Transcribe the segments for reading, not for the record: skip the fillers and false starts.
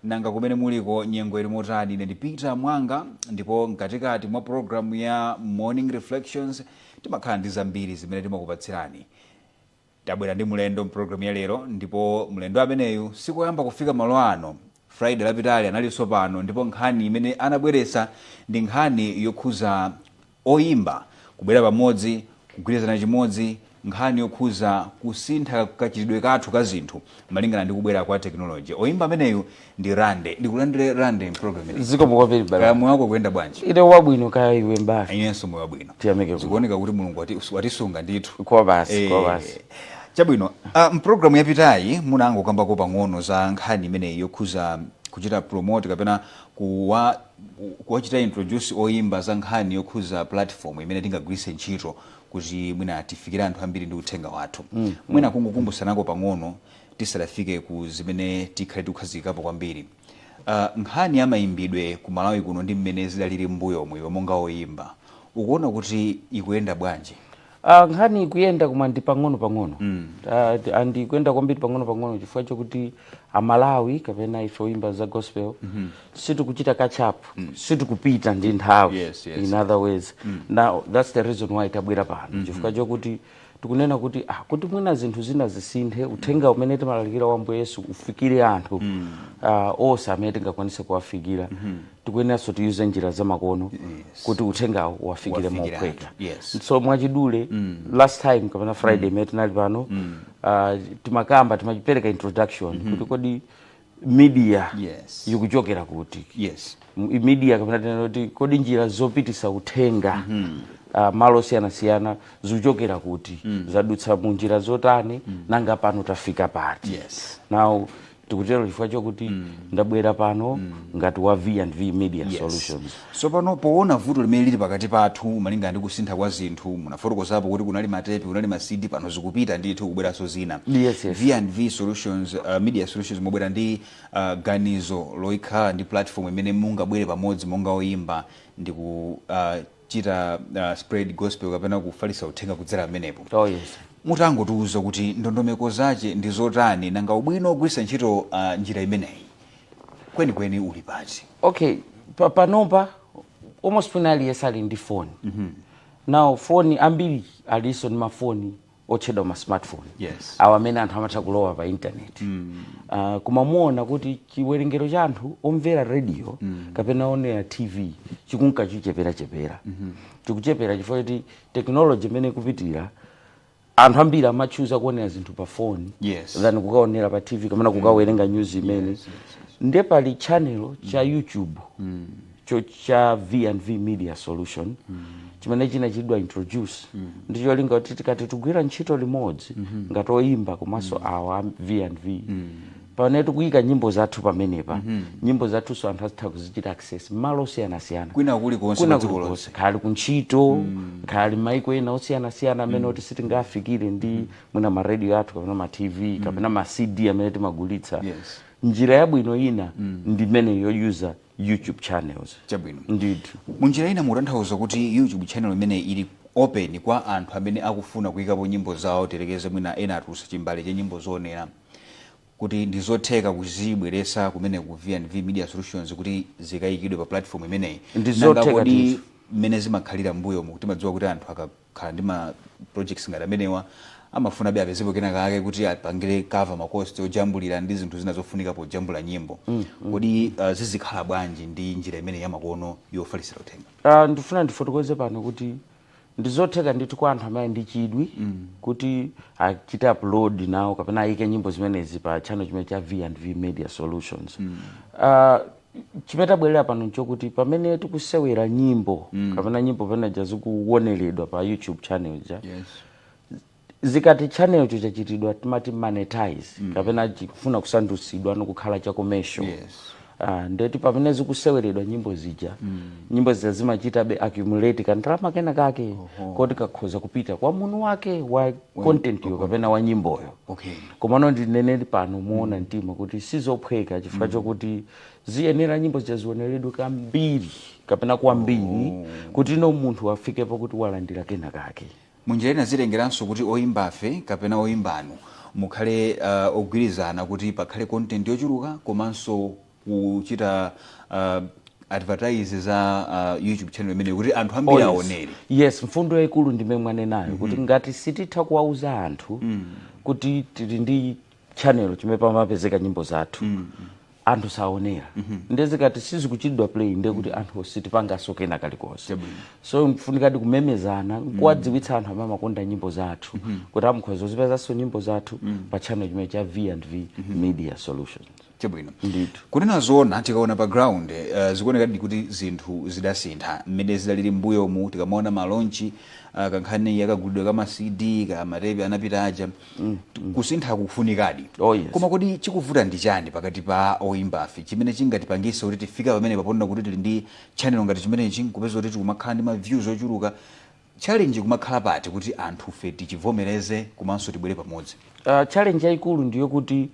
nanga kumene muliko nyengo ili motani. Ine ndi Peter Mwanga, ndipo mkatikati mwa programu ya Morning Reflections timakhala ndi zambiri zimene timakupatsirani. Tabwera ndi mulendo mpulogalamu ya lero, ndipo mulendo ameneyu sikoyamba kufika malo ano. Friday lapitali analinso pano, ndipo nkhani imene anabweretsa ndi nkhani yokhuza oyimba kubwera pamodzi, kugwirizana chimodzi, nkhani yokhuza kusintha kachitidwe kathu ka zinthu malingana ndi kubwera kwa teknoloji. Oyimba ameneyu ndi Rande. Ndikulandire Rande mpulogalamu iyi. Ziko mukapiri bala. Kaya moyo wako kuyenda bwanji? Ine wabwino kaya iwe mbali. Inenso moyo wabwino. Tiyamike. Zikuoneka kuti Mulungu watisunga ndithu. Kwa basi. Chabwino, mpulogalamu yapitayi munango kambako pang'ono za nkhani imene yokhuza kuchita promote kapena kuwachita introduce oyimba za nkhani yokhuza platform imene tingagwiritse ntchito kuti mwina tifikire anthu ambiri ndi uthenga wathu. Mwina kungokumbutsanako pang'ono tisadafike ku zimene tikhale tikukhazikapo kwambiri. Nkhani ya mayimbidwe ku Malawi kuno ndi mmene zidalili mbuyo omwe monga oyimba, ukuona kuti ikuyenda bwanji? Nkhani ikuyenda koma ndi pang'ono. Andi kuyenda kwambiri pang'ono chifukwa chokuti Malawi kapena ife oyimba za gospel sitikuchita catch up, sitikupita ndi nthawi. In other ways, now that's the reason why tabwera pano chifukwa chokuti tikunena kuti kuti mwina zinthu zina zisinthe, uthenga umene timalalikira wa Ambuye Yesu ufikire anthu onse amene tingakwanise kuwafikira. Tikuyeneranso tiyuze njira zamakono kuti uthenga uwafikire mophweka. So mwachidule last time kapena Friday imene tinali pano timachipereka introduction kuti kodi media ikuchokera kuti. Media kapena tinati kodi njira zopitisa uthenga malo siyana zikuchokera kuti, zadutsa mu njira zotani, nanga pano tafika pati. Now tikutero chifukwa chokuti ndabwera pano ngati wa V&V Media Solutions. So pano poona vuto limene lili pakati pathu malingana ndi kusintha kwa zinthu, munafotokozapo kuti kunali matepi, kunali ma CD, pano zikupita ndithu kubweranso zina. V&V Solutions, Media Solutions mobwera ndi ganizo loikhala ndi platform imene mungabwere pamodzi monga oyimba ndi kuchita spread gospel kapena kufalisa uthenga kudzera amenepo. Mutangotiuza kuti ndondomeko zache ndi zotani, nanga ubwino ogwiritsa ntchito njira imeneyi kwenikweni uli pati? Okay, panopa almost finally ali ndi phone. Now phone ambiri aliso ni mafoni otchedwa ma smartphone. Awa amene anthu amatha kulowa pa internet. Kumamuona kuti chiwerengero cha anthu omvera radio kapena onera TV chikunka chichepera. Chikuchepera chifukwa kuti technology imene kupitira anthu ambiri amachuza kuonera zinthu pa phone than kukaonera pa TV kapena kukawerenga news imene. Ndiye pali channel cha YouTube cha V&V Media Solution chimene chinachidwa introduce ndicho linga kuti tikati tugwira ntchito limodzi ngati oyimba komanso awa V&V pamene tikuyika nyimbo zathu pamenepa. Nyimbo zathu anthu azitha kuzichita access malo osiyana-siyana kwina kulikonse, khali kuntchito, khali maiko ena osiyana-siyana amene oti sitingafikire ndi mwina ma radio athu kapena ma TV kapena ma CD amene timagulitsa. Njira yabwino ina ndi mene yoyuza YouTube channels. Chabwino. Ndithu. Munjira ina mutanthauza kuti YouTube channel imene ili open kwa anthu amene akufuna kuyikapo nyimbo zawo, terekeze mwina ena atulutsa chimbale cha nyimbo zonera, kuti ndizotheka kuzibweretsa kumene ku V&V Media Solutions kuti zikayikidwe pa platform imeneyi. Ndizotheka kuti mmene zimakhalira mbuyo mu timadziwa kuti anthu akakhala ndi ma projects ngati amenewa amafuna be apezepo kenaka ake kuti apangire cover makosti ojambulira ndi zinthu zina zofunika pojambula nyimbo. Kodi zizikhala bwanji ndi njira imene yamakono yofalisira uthenga? Ndifuna ndifotokoze pano kuti ndizotheka ndithu kwa anthu amene ndi chidwi kuti achite upload nawo kapena ayike nyimbo zimenezi pa channel chimene cha V&V Media Solutions. Chimene tabwerera pano nchokuti pamene tikusewera nyimbo kapena nyimbo pamene zikuoneredwa pa YouTube channel zikati channel cho chachitidwa timati monetize kapena chikufuna kusandutsidwa nokukhala cha commercial. Ndeti pamene zikuseweredwa nyimbo zija nyimbo zija zimachita be accumulate kandrama kena kake koti kakhoza kupita kwa munu wake wa content yo kapena wa nyimboyo. Komano ndineneri pano muona mtima kuti sizophweka chifukwa chokuti ziyenera nyimbo zija zioneredwe kambiri kapena kwambiri kuti no munthu afikepo kuti walandira kena kake. Munjira ina zilengeranso kuti oyimbafe kapena oyimbano mukhale ogwirizana kuti pakhale content yochuluka komanso kuchita advertise za YouTube channel imene kuti anthu ambiri aonere. Yes, mfundo yaikulu ndimene mwanenayo kuti ngati sititha kuwauza anthu kuti tili ndi channel chimene pamapezeka nyimbo zathu anthu saonera ndezikati sizikuchitidwa play ndekuti anthu sitipangaso kena kalikonse. So mfunikadi kumemezana kuwadziwitsa anthu amene amakonda nyimbo zathu kuti amukhoza kuzipezanso nyimbo zathu pa channel chimene cha V&V Media Solutions. Chabwino. Kunena zona tikaona pa ground zikuonekadi kuti zinthu zidasintha mmene zidalili mbuyo mu tikamaona malonchi kankhani yakagulidwa kama CD ka matepi anapita aja kusintha kufunikadi. Koma kodi chikuvuta ndi chani pakati pa oimbafi chimene chingatipangise kuti tifika pamene paponda kuti tili ndi channel ngati chimene chinkupeza kuti tikumakhala ndi ma views ochuluka. Challenge kumakhala pati kuti anthu fe tichivomereze komanso tibwere pamodzi. Challenge yaikulu ndiyo kuti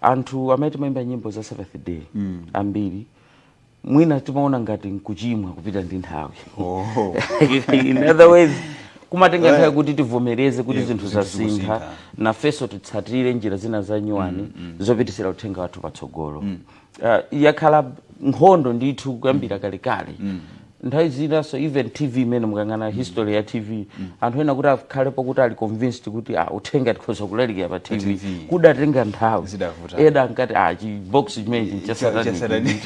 anthu amene timaimba nyimbo za Sabbath Day ambiri mwina timaona ngati nkuchimwa kupita ndi nthawi. In other words kumatenga nthawi kuti tivomereze kuti zinthu zasintha na feso titsatire njira zina za nyuwani zopitisira uthenga wathu patsogolo. Yakhala nkhondo ndithu kuyambira kalekale. Nthawi zinaso even TV imene mukangana history ya TV anthu ena kuti akhalepo kuti ali convinced kuti uthenga tikhoza kulalikira pa TV kudatenga nthawi eda nkati box imene chasatani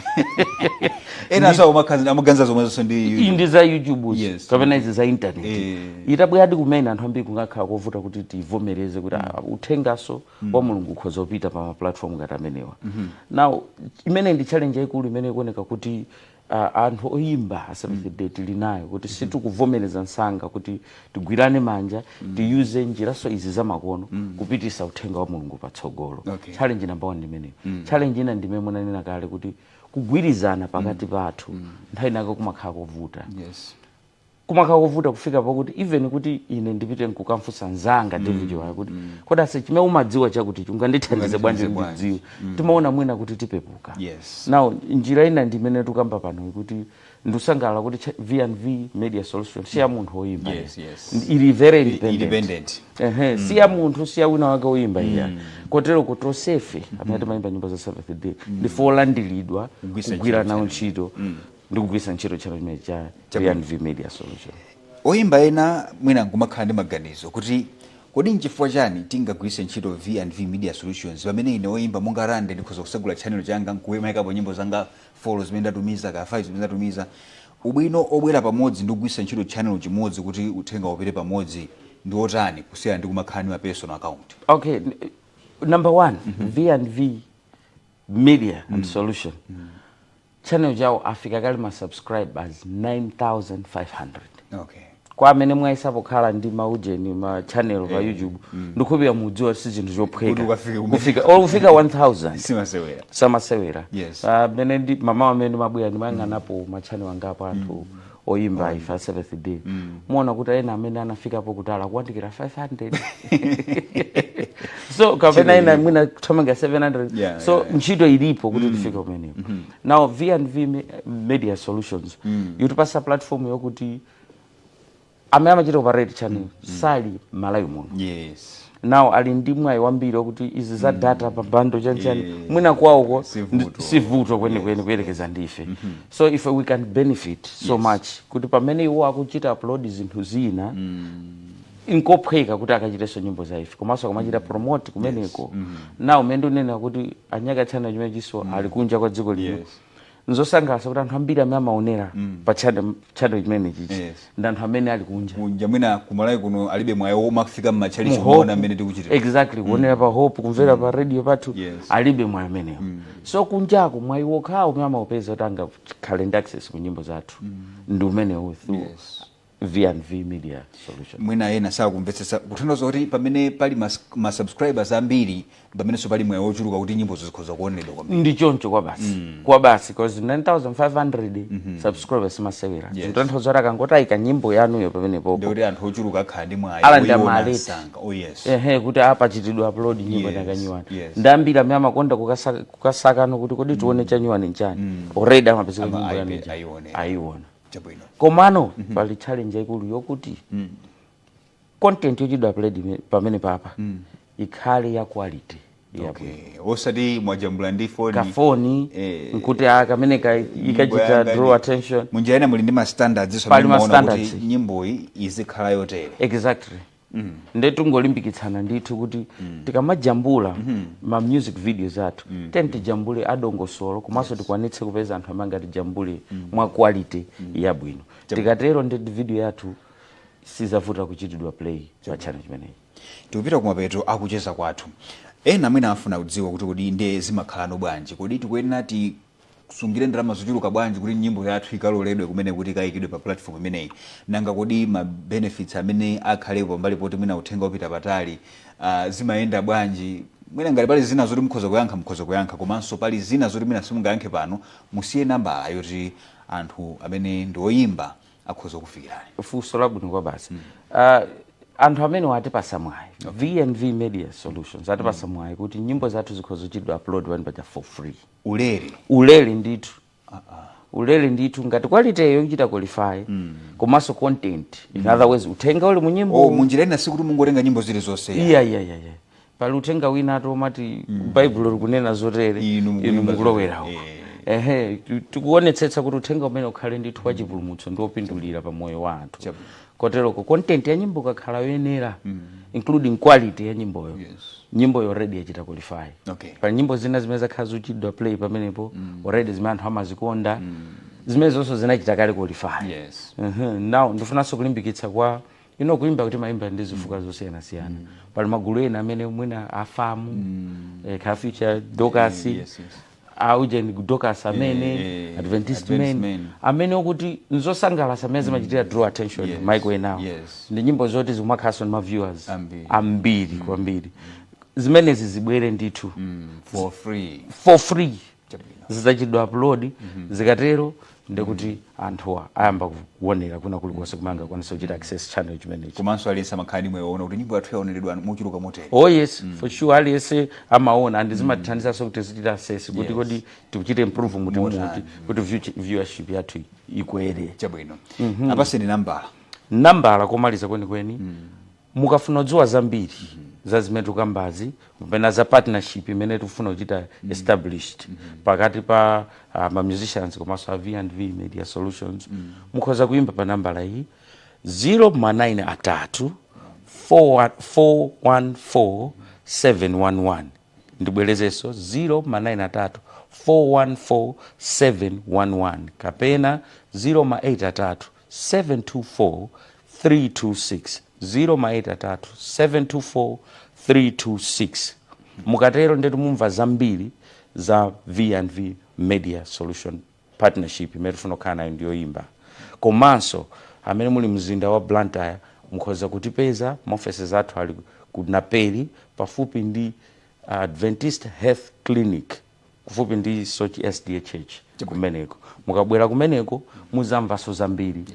ena sawo makhazi amaganza zomwe zonse ndi za YouTube kapena izi za internet itabwadi kumene anthu ambiri kungakhala kovuta kuti tivomereze kuti uthengaso wa Mulungu ukhoza kupita pa ma platform ngati amenewa. Now imene ndi challenge yaikulu imene ikuoneka kuti anthu oyimba Sabbath Day tili nayo kuti situkuvomereza nsanga kuti tigwirane manja tiyuze njiraso izi zamakono kupitisa uthenga wa Mulungu patsogolo. Challenge number 1 ndimeneyo. Challenge ina ndimene munanena kale kuti kugwirizana pakati pathu nthawi nako kumakhala kovuta. Kumakhala kovuta kufika pakuti even kuti ine ndipite nkukamfusa nzanga David wayo kuti koda se chimene umadziwa chakuti ungandithandize bwanji ndidziwe timaona mwina kuti tipepuka. Now njira ina ndimene tukamba pano kuti ndusangala kuti V&V Media Solutions siya munthu oyimba. Ili very independent. Si ya munthu si ya wina wake oyimba iya. Kotero kutosefe amene timayimba nyimbo za Sabbath Day ndifolandilidwa kugwira nawo ntchito ndikugwisa ntchito chimene cha V&V Media Solution. Oyimba ena mwina nkumakhala ndi maganizo kuti kodi nchifukwa chani tingagwise ntchito V&V Media Solutions pamene ine oyimba mungarande ndikhoza kusagula channel changa nkuwemaikapo nyimbo zanga 4 zimene ndatumiza ka 5 zimene ndatumiza ubwino obwera pamodzi ndikugwisa ntchito channel chimodzi kuti uthenga upite pamodzi ndi otani kusiyana ndi kumakhala ndi personal account. Okay, number 1 V&V Media and Solution channel jawo afika kali ma subscribers 9,500. Kwa amene mwayisapo khala ndi maujeni ma channel pa YouTube ndikupira mudziwa si zinthu zophweka kufika 1,000 samasewera. Mene ndi mama amene mabwera ndimayang'anapo ma channel angapo anthu oyimba ifa Sabbath Day muona kuti ena amene anafikapo kutala kuandikira 500 so kapena ina mwina kuthomanga 700 so ntchito ilipo kuti tifike kumeneko. Now V&V Media Solutions yutipasa platform yokuti amene amachita operate channel sali Malawi muno. Now ali ndi mwayi wambiri kuti izi za data pa bando chanchani mwina kwawoko sivuto kwenikweni kuyerekeza ndife. So if we can benefit so much kuti pamene iwo akuchita upload zinthu zina inkophweka kuti akachiteso nyimbo za ife komanso akamachita promote kumeneko. Now mendo nena kuti anyaka channel chimene chiso ali kunja kwa dziko lino nzosangalatsa kuti anthu ambiri amene amaonera pa channel chimene chichi ndi anthu amene ali kunja mwina kumalawi kuno alibe mwayi womafika m'machalichi kuona amene tikuchitira. Exactly kuonera pa Hope kumvera pa radio pathu alibe mwayi ameneyo. So kunjako mwayi wokhawo umene amaupeza kuti angakhale ndi access ku nyimbo zathu ndi umenewo through V&V Media Solution. Mwina ena sakumvetsetsa kuthandiza kuti pamene pali ma subscribers ambiri pamenenso pali mwayi wochuluka kuti nyimbo zikhoza kuonedwa kwambiri. Ndi choncho kwa basi because 9,500 subscribers masewera zinthu akangoti ayika nyimbo yanuyo pamenepo ndi anthu ochuluka akhala ndi mwayi sanga. Kuti apa chitidwa upload nyimbo yakanyuwani ndambiri amene amakonda kukasakano kuti kodi tione chanyuwani nchani already amapezeka nyimbo yanu ayiona. Komano pali challenge yaikulu yokuti content yochidwa upload pamene papa ikhale ya quality Okay. Osati mwajambula ndi phone. Ka phone nkuti akameneka ikachita draw attention. Munjaena muli ndi ma standards so muona kuti nyimbo iyi izikhala yotere. Exactly. Ndetu ngolimbikitsana ndithu kuti tikamajambula ma music videos athu tijambule adongosolo komanso tikwanitse kupeza anthu amanga tijambule mwa quality yabwino. Tikatero ndi video yathu sizavuta kuchitidwa play pa channel chimenechi. Tikupita kumapeto akucheza kwathu. Ena mwina afuna kudziwa kuti kodi inde zimakhalano bwanji, kodi tikuyenera sungire ndalama zochuluka bwanji kuti nyimbo yathu ikaloledwe kumene kuti kayikidwe pa platform imeneyi, nanga kodi ma benefits amene akhalepo mbali poti mwina uthenga upita patali zimayenda bwanji, mwina ngati pali zina zoti mukhoza kuyankha komanso pali zina zoti mwina simungayankhe pano musiye namba yoti anthu amene ndi oyimba akhoza kufikirani. Funso labwino kwa basi. Anthu amene watipasa mwayi V&V Media Solutions atipasa mwayi kuti nyimbo zathu zikhoza kuchitidwa upload wani paja for free. Ulere ndithu. Ulere ndithu ngati quality yochita qualify komanso content. In other words uthenga uli mu nyimbo. Munjira ina sikuti mungotenga nyimbo zile zonse. Yeah. Pali uthenga wina atomati Bible likunena zotere inu mukulowerawo. Tikuonetsetsa kuti uthenga umene ukhale ndithu kwa chipulumutso ndi opindulira pa moyo wa anthu. Koteroko content ya nyimbo kakhala yoyenera including quality ya nyimboyo. Nyimbo already yachita qualify. Pa nyimbo zina zimene zakhala zochitidwa play pamenepo already zimene anthu amazikonda zimene zonso zinachita kale qualify. Now ndifunanso kulimbikitsa kwa kuimba kuti maimba ndi zifukwa zosiyanasiyana. Pali magulu ena amene mwina afamu Kha Future Docas auje ni Docas amene Adventist men amene okuti nzosangalatsa amene zimachitira draw attention Michael enawo. Ndi nyimbo zoti zimakhaso ma viewers ambiri kwambiri. Zimenezi zibwere ndithu for free zizachidwa upload zikatero ndekuti anthuwa ayamba kuonera kuna kulikonse kumanga kwanisa kuchita access channel chimenechi. Komanso aliyesa makhani mweona kuti nyimbo yathu yaoneredwa muchuluka motere. Oh yes, for sure aliyese amaona and zimathandiza so kuti zichita access kuti kodi tikuchite improve muti kuti viewership yathu ikwere. Chabwino. Apase ni nambala komaliza kweni mukafuna kudziwa zambiri za zimene tukambazi mpena za partnership imene tufuna kuchita established pakati pa ma musicians komanso a V&V Media Solutions mukhoza kuimba pa nambala iyi 093 414 711. Ndibwerezenso 093 414 711 kapena 083 724 326 083 724 326. Mukatero ndetu mumva zambiri za V&V Media Solution partnership imene tufuna kukhala ndiyo imba. Komanso amene muli mzinda wa Blantyre mukhoza kutipeza maofesi athu ali ku Napeli pafupi ndi Adventist Health Clinic kufupi ndi Sochi SDHH kumeneko. Mukabwera kumeneko muzamvaso zambiri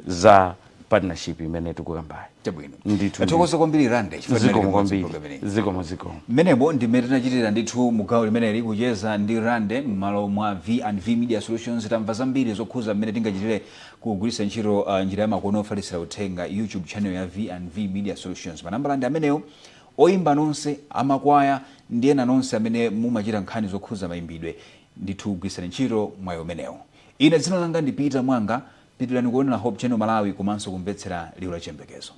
za partnership imene tukuyambayo. Chabwino. Atokoza kwambiri Rande zikomo. Menebo ndimene tinachitira ndithu mugawo limene likucheza ndi Rande m'malo mwa V&V Media Solutions. Tamva zambiri zokhuza mmene tingachitire kugwiritsa ntchito njira ya makono ofalitsira uthenga YouTube channel ya V&V Media Solutions. Manambala ndi amenewo oyimba nonse amakwaya ndi ena nonse amene mumachita nkhani zokhuza mayimbidwe ndithu kugwiritsa ntchito mwayi umenewo. Ine dzina langa ndi Peter Mwanga. Pitirani kuonera Hope Channel Malawi komanso kumvetsera liwu la chiyembekezo.